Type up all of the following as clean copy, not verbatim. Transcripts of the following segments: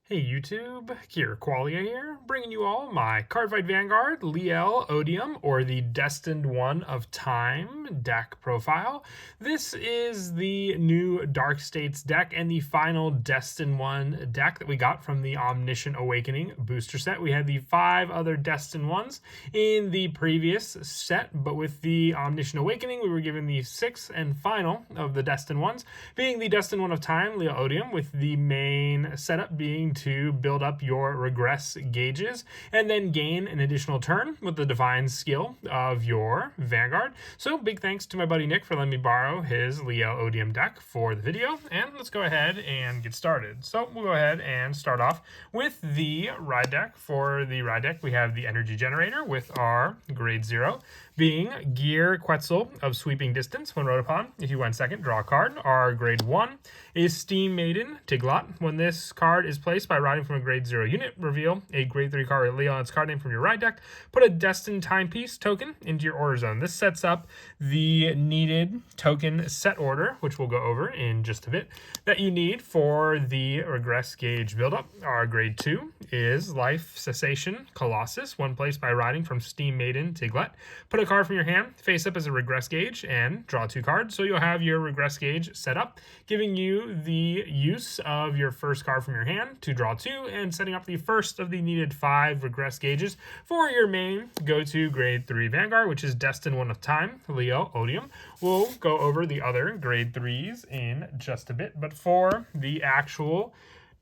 Hey YouTube, Kier Qualia here, bringing you all my Cardfight Vanguard, Liael-Odium, or the Destined One of Time deck profile. This is the new Dark States deck and the final Destined One deck that we got from the Omniscient Awakening booster set. We had the 5 other Destined Ones in the previous set, but with the Omniscient Awakening, we were given the 6th and final of the Destined Ones, being the Destined One of Time, Liael-Odium, with the main setup being to build up your regress gauges and then gain an additional turn with the divine skill of your Vanguard. So big thanks to my buddy Nick for letting me borrow his Liael-Odium deck for the video, and let's go ahead and get started. So we'll go ahead and start off with the ride deck. For the ride deck, we have the energy generator with our grade 0 being Gear Quetzal of Sweeping Distance. When rode upon, if you went second, draw a card. Our grade 1 is Steam Maiden Tiglot. When this card is placed by riding from a grade 0 unit, reveal a grade 3 card with Leo on its card name from your ride deck. Put a Destined Timepiece token into your order zone. This sets up the needed token set order, which we'll go over in just a bit, that you need for the regress gauge buildup. Our grade 2 is Life Cessation Colossus. When placed by riding from Steam Maiden Tiglet, put a card from your hand face up as a regress gauge and draw 2 cards. So you'll have your regress gauge set up, giving you the use of your first card from your hand to draw 2 and setting up the first of the needed 5 regress gauges for your main go-to grade 3 Vanguard, which is Destined One of Time, Liael-Odium. We'll go over the other grade 3s in just a bit, but for the actual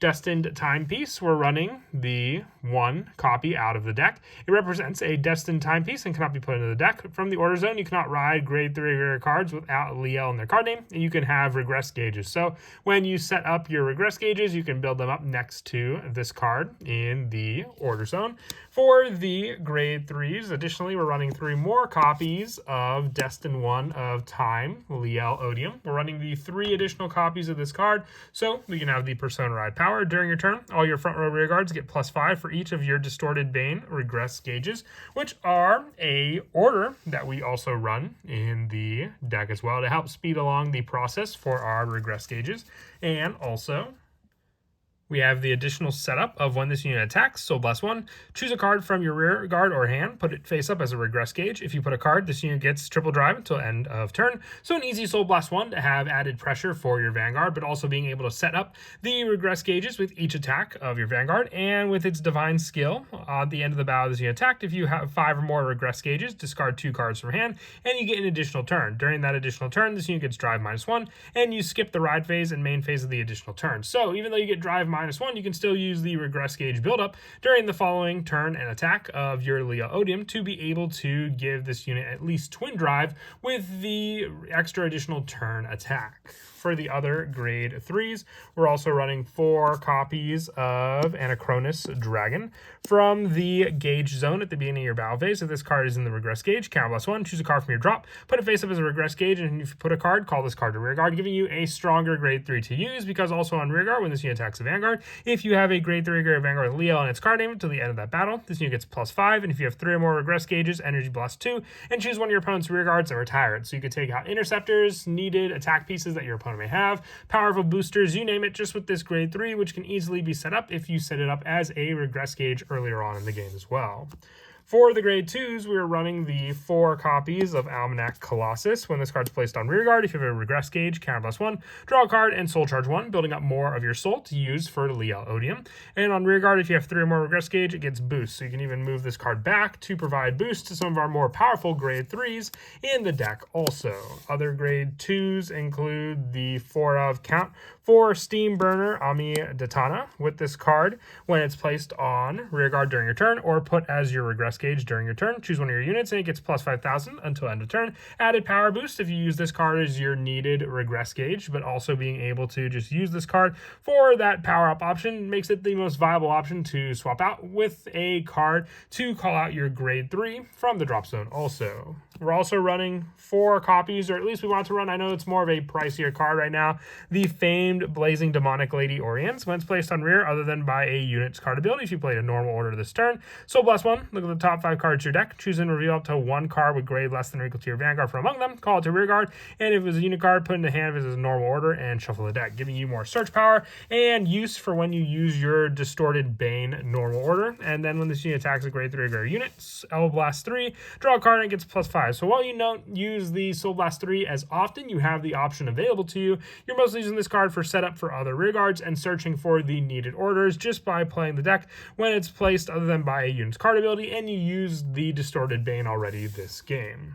Destined Timepiece, we're running the 1 copy out of the deck. It represents a Destined Timepiece and cannot be put into the deck. From the order zone, you cannot ride grade 3 rare cards without Liael in their card name, and you can have regress gauges. So when you set up your regress gauges, you can build them up next to this card in the order zone. For the grade 3s, additionally, we're running 3 more copies of Destined One of Time, Liael-Odium. We're running the 3 additional copies of this card, so we can have the Persona Ride Power. During your turn, all your front row rear guards get +5 for each of your Distorted Bane regress gauges, which are a order that we also run in the deck as well to help speed along the process for our regress gauges. And also, we have the additional setup of when this unit attacks. Soul Blast 1, choose a card from your rear guard or hand, put it face up as a regress gauge. If you put a card, this unit gets triple drive until end of turn. So an easy Soul Blast 1 to have added pressure for your Vanguard, but also being able to set up the regress gauges with each attack of your Vanguard. And with its divine skill, at the end of the battle this unit attacked, if you have 5 or more regress gauges, discard 2 cards from hand, and you get an additional turn. During that additional turn, this unit gets drive -1, and you skip the ride phase and main phase of the additional turn. So even though you get drive -1, you can still use the regress gauge buildup during the following turn and attack of your Liael-Odium to be able to give this unit at least twin drive with the extra additional turn attack. For the other grade 3s, we're also running 4 copies of Anachronis Dragon. From the gauge zone at the beginning of your battle phase, if this card is in the regress gauge, counter +1, choose a card from your drop, put it face up as a regress gauge, and if you put a card, call this card to rear guard, giving you a stronger grade 3 to use, because also on rear guard, when this unit attacks a Vanguard, if you have a grade 3 Vanguard with Liael on its card name until the end of that battle, this unit gets +5, and if you have 3 or more regress gauges, energy blast 2, and choose one of your opponent's rear guards and retire it. So you could take out interceptors, needed attack pieces that your opponent may have, powerful boosters, you name it, just with this grade 3, which can easily be set up if you set it up as a regress gauge earlier on in the game as well. For the grade 2s, we're running the 4 copies of Almanac Colossus. When this card's placed on rear guard, if you have a regress gauge, counter +1, draw a card and soul charge 1, building up more of your soul to use for Liael-Odium. And on rear guard, if you have 3 or more regress gauge, it gets boost. So you can even move this card back to provide boost to some of our more powerful grade 3s in the deck also. Other grade 2s include the 4 of count for Steam Burner Ami Datana. With this card, when it's placed on rear guard during your turn or put as your regress gauge during your turn, choose one of your units and it gets +5,000 until end of turn. Added power boost if you use this card as your needed regress gauge, but also being able to just use this card for that power up option makes it the most viable option to swap out with a card to call out your grade 3 from the drop zone also. We're also running 4 copies, or at least we want to run, I know it's more of a pricier card right now, the famed Blazing Demonic Lady Orients. When it's placed on rear, other than by a unit's card ability, if you played a normal order this turn. Soul Blast 1, look at the top 5 cards of your deck, choose and reveal up to 1 card with grade less than or equal to your Vanguard from among them, call it to rear guard, and if it was a unit card, put in the hand if it was a normal order, and shuffle the deck, giving you more search power and use for when you use your Distorted Bane normal order. And then when this unit attacks a grade 3 or greater unit, Soul Blast 3, draw a card and it gets +5. So while you don't use the Soul Blast 3 as often, you have the option available to you. You're mostly using this card for setup for other rear guards and searching for the needed orders just by playing the deck when it's placed other than by a unit's card ability and you use the Distorted Bane already this game.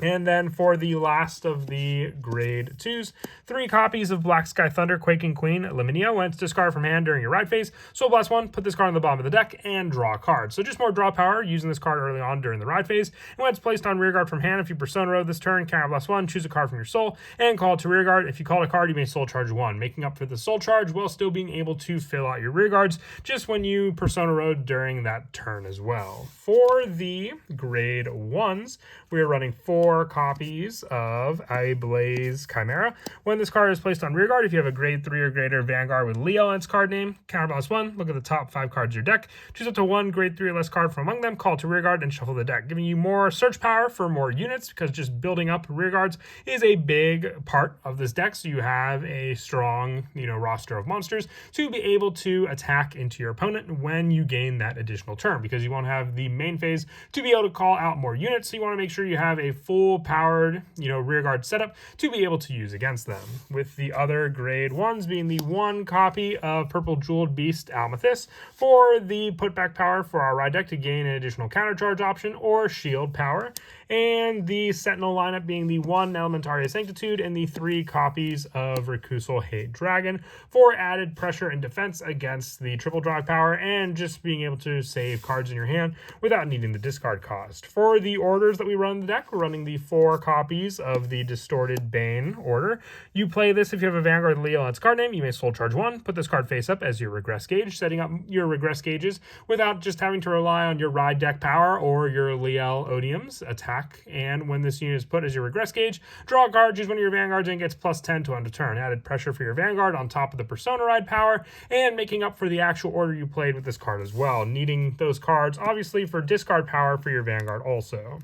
And then for the last of the grade 2s, 3 copies of Black Sky Thunder, Quaking Queen, Liminia. When it's discarded from hand during your ride phase, Soul Blast 1, put this card on the bottom of the deck, and draw a card. So just more draw power using this card early on during the ride phase. And when it's placed on rear guard from hand, if you Persona Road this turn, Counter Blast 1, choose a card from your soul, and call it to rear guard. If you call a card, you may soul charge 1, making up for the soul charge while still being able to fill out your rear guards just when you Persona Road during that turn as well. For the grade 1s, we are running 4 copies of a Blaze Chimera. When this card is placed on rear guard, if you have a grade 3 or greater Vanguard with Liael in its card name, Counterbalance 1, look at the top 5 cards of your deck, choose up to 1 grade 3 or less card from among them, call it to rear guard, and shuffle the deck, giving you more search power for more units, because just building up rear guards is a big part of this deck, so you have a strong, roster of monsters to be able to attack into your opponent when you gain that additional turn, because you won't have the main phase to be able to call out more units, so you want to make sure you have a full powered, rear guard setup to be able to use against them. With the other grade 1s being the 1 copy of Purple Jeweled Beast Amethyst for the putback power for our ride deck to gain an additional counter charge option or shield power, and the Sentinel lineup being the 1 Elementaria Sanctitude and the 3 copies of Recusal Hate Dragon for added pressure and defense against the triple drive power and just being able to save cards in your hand without needing the discard cost. For the orders that we run in the deck, we're running the 4 copies of the Distorted Bane order. You play this if you have a Vanguard Leo on its card name. You may soul charge 1, put this card face up as your regress gauge, setting up your regress gauges without just having to rely on your ride deck power or your Liael-Odium's attack. And when this unit is put as your regress gauge, draw a card, choose one of your Vanguards, and gets +10 to end a turn. Added pressure for your Vanguard on top of the Persona Ride power, and making up for the actual order you played with this card as well. Needing those cards, obviously, for discard power for your Vanguard also.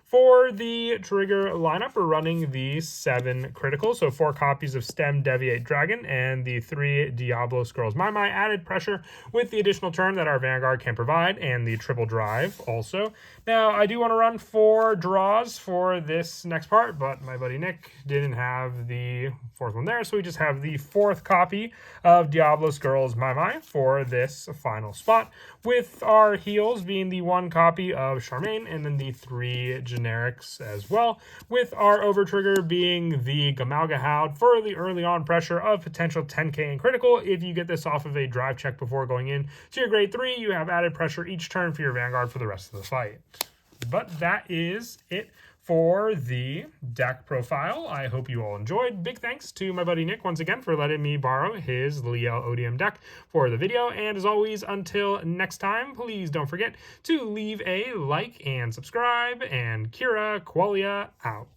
For the trigger lineup, we're running the 7 criticals, so 4 copies of Stem Deviate Dragon and the 3 Diablo Scrolls My added pressure with the additional turn that our Vanguard can provide, and the triple drive also. Now, I do want to run 4 draws for this next part, but my buddy Nick didn't have the 4th one there, so we just have the 4th copy of Diablo Scrolls My for this final spot, with our heals being the 1 copy of Charmaine and then the 3 generics as well, with our over trigger being the Gamalga Hound for the early on pressure of potential 10k and critical. If you get this off of a drive check before going in to your grade 3, you have added pressure each turn for your Vanguard for the rest of the fight. But that is it for the deck profile. I hope you all enjoyed. Big thanks to my buddy Nick once again for letting me borrow his Liael-Odium deck for the video. And as always, until next time, please don't forget to leave a like and subscribe. And Kira Qualia out.